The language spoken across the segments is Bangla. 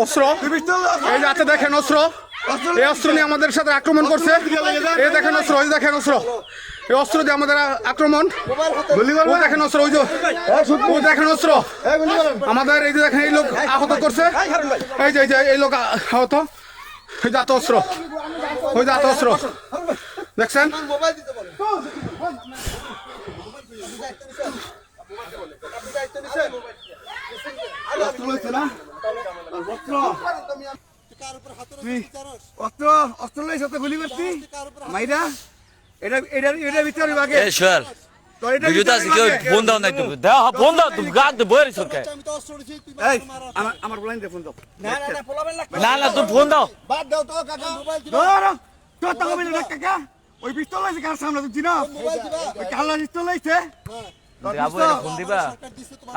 অস্ত্র এই যাতে দেখেন অস্ত্র এই অস্ত্র নিয়ে আমাদের সাথে আক্রমণ করছে এই দেখেন অস্ত্র এই দেখেন অস্ত্র এই অস্ত্র দিয়ে আমাদের আক্রমণ ও দেখেন অস্ত্র ওই যে ও দেখেন অস্ত্র আমাদের এই যে দেখেন এই লোক আহত করছে এই যে এই লোক আহত ওই যাত অস্ত্র ওই যাত অস্ত্র দেখছেন অস্ত্র লইছ তো গুলি করছি মাইরা এটা এটা এটা ভিতরে বাগে এ শোল ভিডিওটা কেউ ফোন দাও না একটু দাও ফোন দাও তুমি গাদ বইরে সরকে এই আমার বলাইন দে ফোন দাও না না তুমি ফোন দাও বাদ দাও তো কাকা মোবাইল দিবা ধরো তো টাকা মিলে রাখ কাকা ওই পিস্তল লাইছে কার সামনে তুই চিনো মোবাইল দিবা ওই কালা পিস্তল লাইছে আবু ফোন দিবা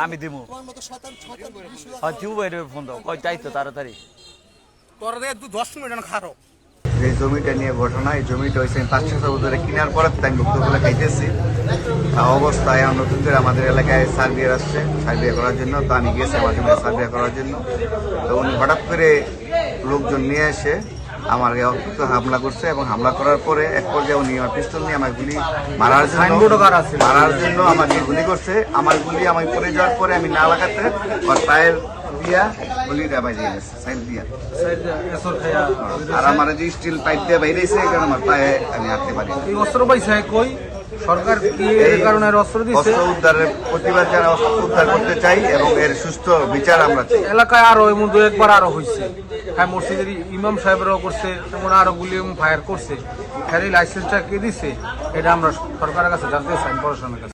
আমি দিমু তোমার মতো শয়তান শয়তান বিষয় হয় তুই বইরে ফোন দাও কই যাই তো তাড়াতাড়ি তোর দে তুই 10 মিনিট খারো এই জমিটা নিয়ে ঘটনা এই জমিটা হয়েছে 5-6 বছর ধরে কেনার পরে তাই ভুক্তগুলো খাইতেছি অবস্থায় নতুন করে আমাদের এলাকায় সার্ভে আসছে সার্ভে করার জন্য তো আমি গেছি আমার জমি সার্ভে করার জন্য তো উনি হঠাৎ করে লোকজন নিয়ে এসে আমার অত্যন্ত হামলা করছে এবং হামলা করার পরে এক পর্যায়ে উনি আমার পিস্তল নিয়ে আমার গুলি মারার জন্য আমাকে গুলি করছে আমার গুলি আমি পড়ে যাওয়ার পরে আমি না লাগাতে আমার পায়ের দিয়া গুলিটা বাইরে গেছে সাইড দিয়া আর আমার যে স্টিল পাইপ দিয়ে বাইরেছে এই কারণে আমার পায়ে আমি হাঁটতে পারি এই অস্ত্র পাইছে কই সরকার কি এই কারণে অস্ত্র দিচ্ছে অস্ত্র উদ্ধারের প্রতিবাদ যারা অস্ত্র উদ্ধার করতে চাই এবং এর সুস্থ বিচার আমরা চাই এলাকায় আরো এমন দু একবার আরো হয়েছে হ্যাঁ মসজিদের ইমাম সাহেবরাও করছে তেমন আরো গুলি ফায়ার করছে হ্যাঁ এই লাইসেন্সটা কে দিছে এটা আমরা সরকারের কাছে জানতে চাই প্রশাসনের কাছে